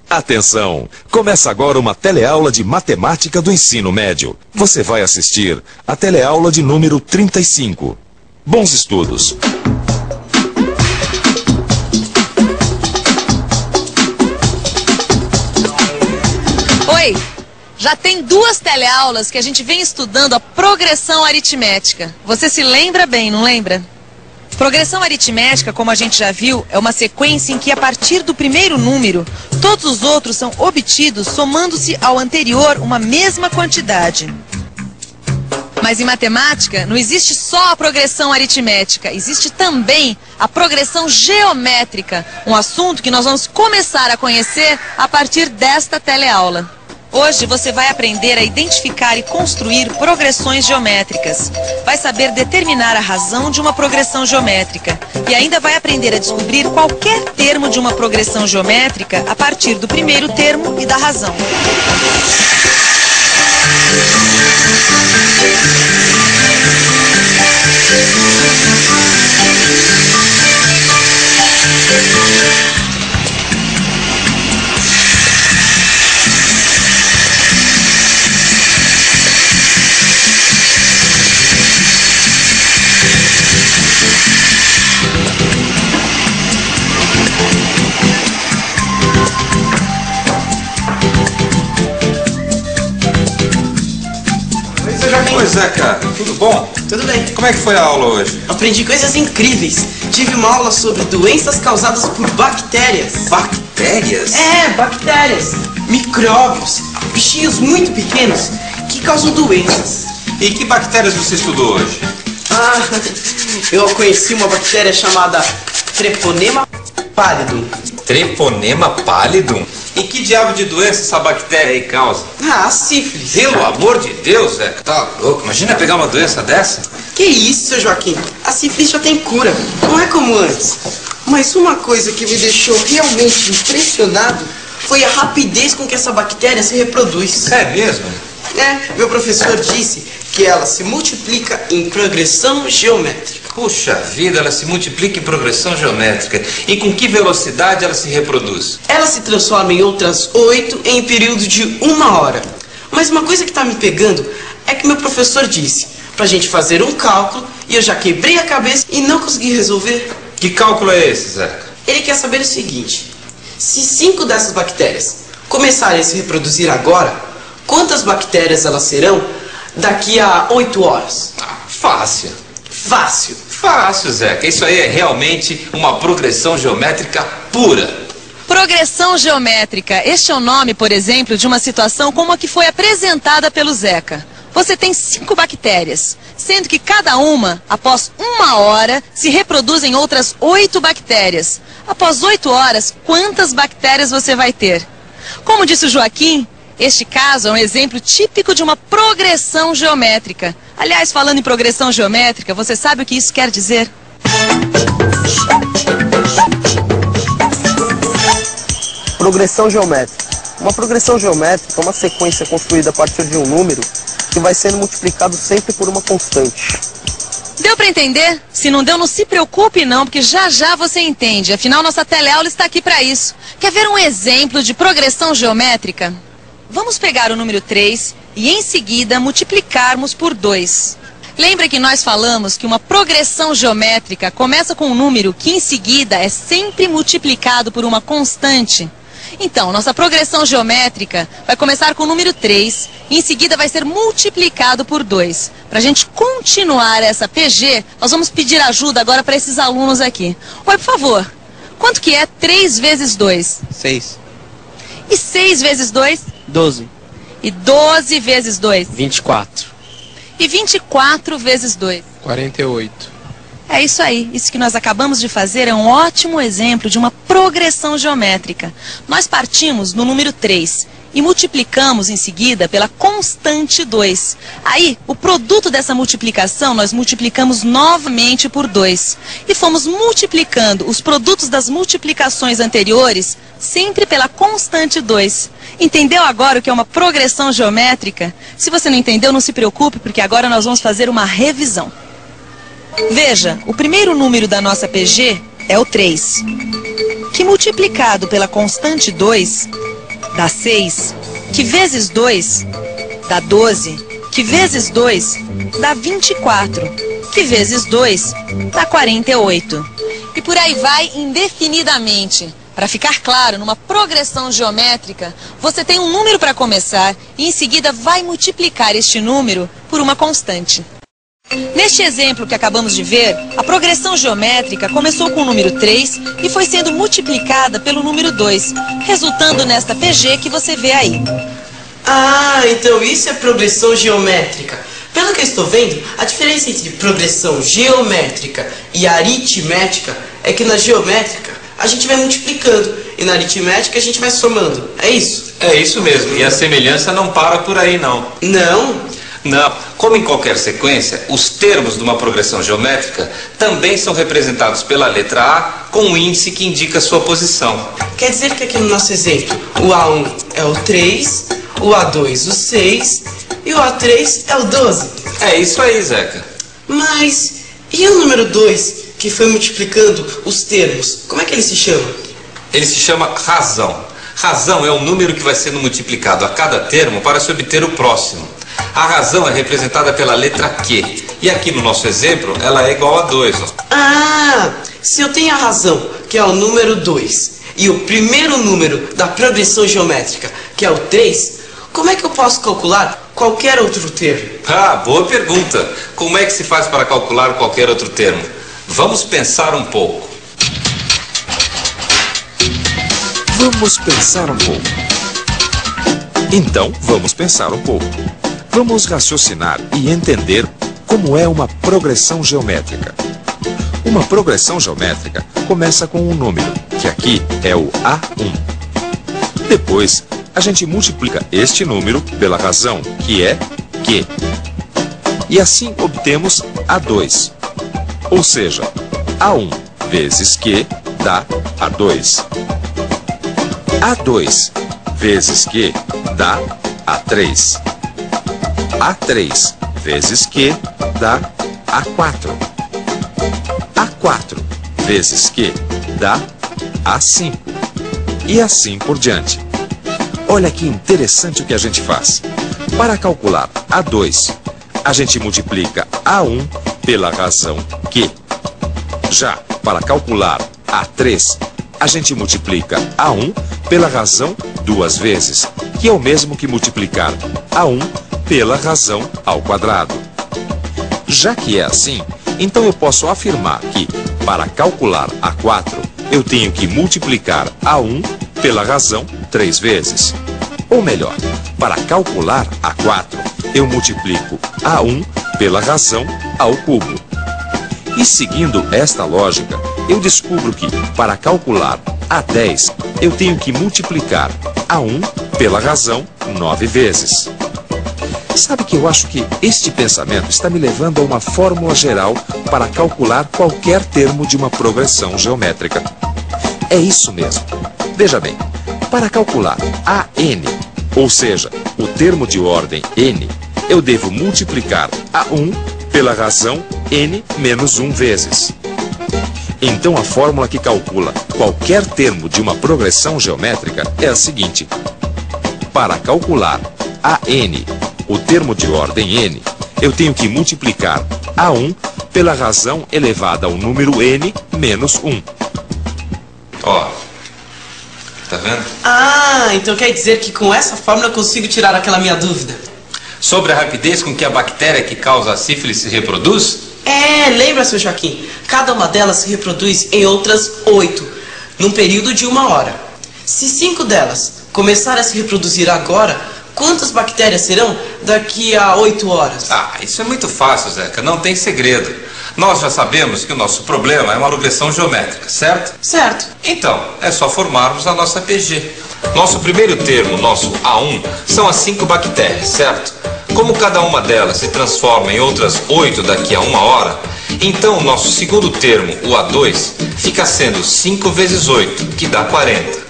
Atenção! Começa agora uma teleaula de matemática do ensino médio. Você vai assistir a teleaula de número 35. Bons estudos! Oi! Já tem 2 teleaulas que a gente vem estudando a progressão aritmética. Você se lembra bem, não lembra? Progressão aritmética, como a gente já viu, é uma sequência em que, a partir do primeiro número, todos os outros são obtidos somando-se ao anterior uma mesma quantidade. Mas em matemática, não existe só a progressão aritmética, existe também a progressão geométrica, um assunto que nós vamos começar a conhecer a partir desta teleaula. Hoje você vai aprender a identificar e construir progressões geométricas. Vai saber determinar a razão de uma progressão geométrica. E ainda vai aprender a descobrir qualquer termo de uma progressão geométrica a partir do primeiro termo e da razão. Pois é, cara. Tudo bom? Tudo bem. Como é que foi a aula hoje? Aprendi coisas incríveis. Tive uma aula sobre doenças causadas por bactérias. Bactérias? É, bactérias. Micróbios. Bichinhos muito pequenos que causam doenças. E que bactérias você estudou hoje? Eu conheci uma bactéria chamada Treponema pallidum. Treponema pallidum? E que diabo de doença essa bactéria aí causa? Sífilis. Pelo amor de Deus, Zé. Tá louco? Imagina pegar uma doença dessa. Que isso, seu Joaquim? A sífilis já tem cura. Não é como antes. Mas uma coisa que me deixou realmente impressionado foi a rapidez com que essa bactéria se reproduz. É mesmo? Meu professor disse que ela se multiplica em progressão geométrica. Puxa vida, ela se multiplica em progressão geométrica. E com que velocidade ela se reproduz? Ela se transforma em outras 8 em período de 1 hora. Mas uma coisa que está me pegando é que meu professor disse pra gente fazer um cálculo e eu já quebrei a cabeça e não consegui resolver. Que cálculo é esse, Zeca? Ele quer saber o seguinte: se 5 dessas bactérias começarem a se reproduzir agora, quantas bactérias elas serão daqui a 8 horas? Fácil. Fácil. Fácil, Zeca. Isso aí é realmente uma progressão geométrica pura. Progressão geométrica. Este é o nome, por exemplo, de uma situação como a que foi apresentada pelo Zeca. Você tem 5 bactérias, sendo que cada uma, após 1 hora, se reproduz em outras 8 bactérias. Após 8 horas, quantas bactérias você vai ter? Como disse o Joaquim, este caso é um exemplo típico de uma progressão geométrica. Aliás, falando em progressão geométrica, você sabe o que isso quer dizer? Progressão geométrica. Uma progressão geométrica é uma sequência construída a partir de um número que vai sendo multiplicado sempre por uma constante. Deu para entender? Se não deu, não se preocupe não, porque já já você entende. Afinal, nossa teleaula está aqui para isso. Quer ver um exemplo de progressão geométrica? Vamos pegar o número 3 e em seguida multiplicarmos por 2. Lembra que nós falamos que uma progressão geométrica começa com um número que em seguida é sempre multiplicado por uma constante? Então, nossa progressão geométrica vai começar com o número 3 e em seguida vai ser multiplicado por 2. Para a gente continuar essa PG, nós vamos pedir ajuda agora para esses alunos aqui. Oi, por favor, quanto que é 3 vezes 2? 6. E 6 vezes 2? 12. E 12 vezes 2? 24. E 24 vezes 2? 48. É isso aí. Isso que nós acabamos de fazer é um ótimo exemplo de uma progressão geométrica. Nós partimos no número 3 e multiplicamos em seguida pela constante 2. Aí, o produto dessa multiplicação, nós multiplicamos novamente por 2. E fomos multiplicando os produtos das multiplicações anteriores sempre pela constante 2. Entendeu agora o que é uma progressão geométrica? Se você não entendeu, não se preocupe, porque agora nós vamos fazer uma revisão. Veja, o primeiro número da nossa PG é o 3, que multiplicado pela constante 2 dá 6, que vezes 2 dá 12, que vezes 2 dá 24, que vezes 2 dá 48. E por aí vai indefinidamente. Para ficar claro, numa progressão geométrica, você tem um número para começar e em seguida vai multiplicar este número por uma constante. Neste exemplo que acabamos de ver, a progressão geométrica começou com o número 3 e foi sendo multiplicada pelo número 2, resultando nesta PG que você vê aí. Ah, então isso é progressão geométrica. Pelo que eu estou vendo, a diferença entre progressão geométrica e aritmética é que na geométrica a gente vai multiplicando e na aritmética a gente vai somando. É isso? É isso mesmo. E a semelhança não para por aí, não. Não? Não. Como em qualquer sequência, os termos de uma progressão geométrica também são representados pela letra A com um índice que indica sua posição. Quer dizer que aqui no nosso exemplo, o A1 é o 3, o A2 o 6 e o A3 é o 12. É isso aí, Zeca. Mas e o número 2, que foi multiplicando os termos? Como é que ele se chama? Ele se chama razão. Razão é o número que vai sendo multiplicado a cada termo para se obter o próximo. A razão é representada pela letra Q. E aqui no nosso exemplo, ela é igual a 2. Ó. Ah, se eu tenho a razão, que é o número 2, e o primeiro número da progressão geométrica, que é o 3, como é que eu posso calcular qualquer outro termo? Ah, boa pergunta. Como é que se faz para calcular qualquer outro termo? Vamos pensar um pouco. Vamos pensar um pouco. Então, vamos pensar um pouco. Vamos raciocinar e entender como é uma progressão geométrica. Uma progressão geométrica começa com um número, que aqui é o A1. Depois, a gente multiplica este número pela razão, que é Q. E assim obtemos A2. Ou seja, A1 vezes Q dá A2. A2 vezes Q dá A3. A3 vezes Q dá A4. A4 vezes Q dá A5. E assim por diante. Olha que interessante o que a gente faz. Para calcular A2, a gente multiplica A1 pela razão Q. Já para calcular A3, a gente multiplica A1 pela razão 2 vezes, que é o mesmo que multiplicar A1 pela razão ao quadrado. Já que é assim, então eu posso afirmar que, para calcular A4, eu tenho que multiplicar A1 pela razão 3 vezes. Ou melhor, para calcular A4, eu multiplico A1 pela razão ao cubo. E seguindo esta lógica, eu descubro que, para calcular A10, eu tenho que multiplicar A1 pela razão 9 vezes. Sabe que eu acho que este pensamento está me levando a uma fórmula geral para calcular qualquer termo de uma progressão geométrica. É isso mesmo. Veja bem, para calcular AN, ou seja, o termo de ordem n, eu devo multiplicar A1 pela razão n menos 1 vezes. Então a fórmula que calcula qualquer termo de uma progressão geométrica é a seguinte. Para calcular AN, o termo de ordem n, eu tenho que multiplicar A1 pela razão elevada ao número n menos 1. Ó, tá vendo? Ah, então quer dizer que com essa fórmula eu consigo tirar aquela minha dúvida. Sobre a rapidez com que a bactéria que causa a sífilis se reproduz? É, lembra, seu Joaquim? Cada uma delas se reproduz em outras 8, num período de 1 hora. Se 5 delas começarem a se reproduzir agora, quantas bactérias serão daqui a 8 horas? Ah, isso é muito fácil, Zeca, não tem segredo. Nós já sabemos que o nosso problema é uma progressão geométrica, certo? Certo. Então, é só formarmos a nossa PG. Nosso primeiro termo, nosso A1, são as 5 bactérias, certo? Como cada uma delas se transforma em outras 8 daqui a 1 hora, então o nosso segundo termo, o A2, fica sendo 5 vezes 8, que dá 40.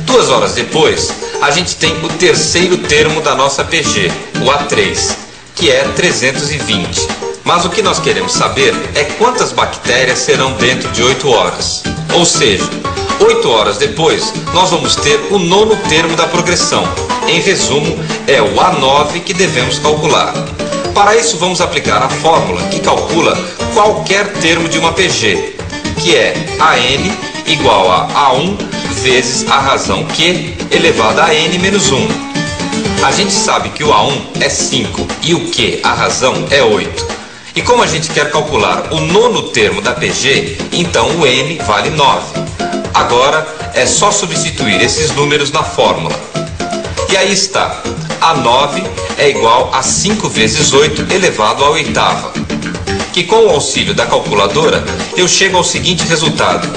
2 horas depois, a gente tem o terceiro termo da nossa PG, o A3, que é 320. Mas o que nós queremos saber é quantas bactérias serão dentro de 8 horas. Ou seja, 8 horas depois, nós vamos ter o 9º termo da progressão. Em resumo, é o A9 que devemos calcular. Para isso, vamos aplicar a fórmula que calcula qualquer termo de uma PG, que é AN igual a A1 vezes a razão Q elevado a N menos 1. A gente sabe que o A1 é 5 e o Q, a razão, é 8. E como a gente quer calcular o 9º termo da PG, então o N vale 9. Agora é só substituir esses números na fórmula. E aí está, A9 é igual a 5 vezes 8 elevado à 8ª. Que com o auxílio da calculadora, eu chego ao seguinte resultado: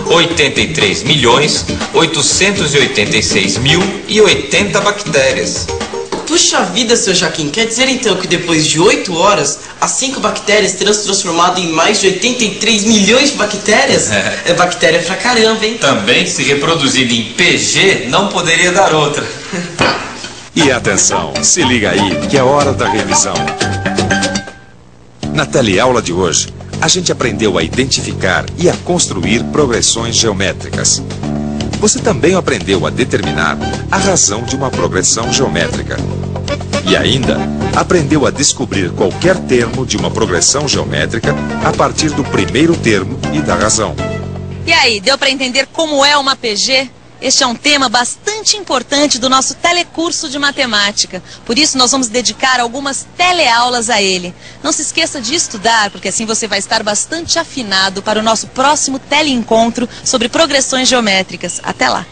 83.886.080 bactérias. Puxa vida, seu Jaquim, quer dizer então que depois de 8 horas, as 5 bactérias terão se transformado em mais de 83 milhões de bactérias? É bactéria pra caramba, hein? Também, se reproduzido em PG, não poderia dar outra. E atenção, se liga aí que é hora da revisão. Na teleaula de hoje, a gente aprendeu a identificar e a construir progressões geométricas. Você também aprendeu a determinar a razão de uma progressão geométrica. E ainda aprendeu a descobrir qualquer termo de uma progressão geométrica a partir do primeiro termo e da razão. E aí, deu para entender como é uma PG? Este é um tema bastante importante do nosso telecurso de matemática. Por isso, nós vamos dedicar algumas teleaulas a ele. Não se esqueça de estudar, porque assim você vai estar bastante afinado para o nosso próximo teleencontro sobre progressões geométricas. Até lá!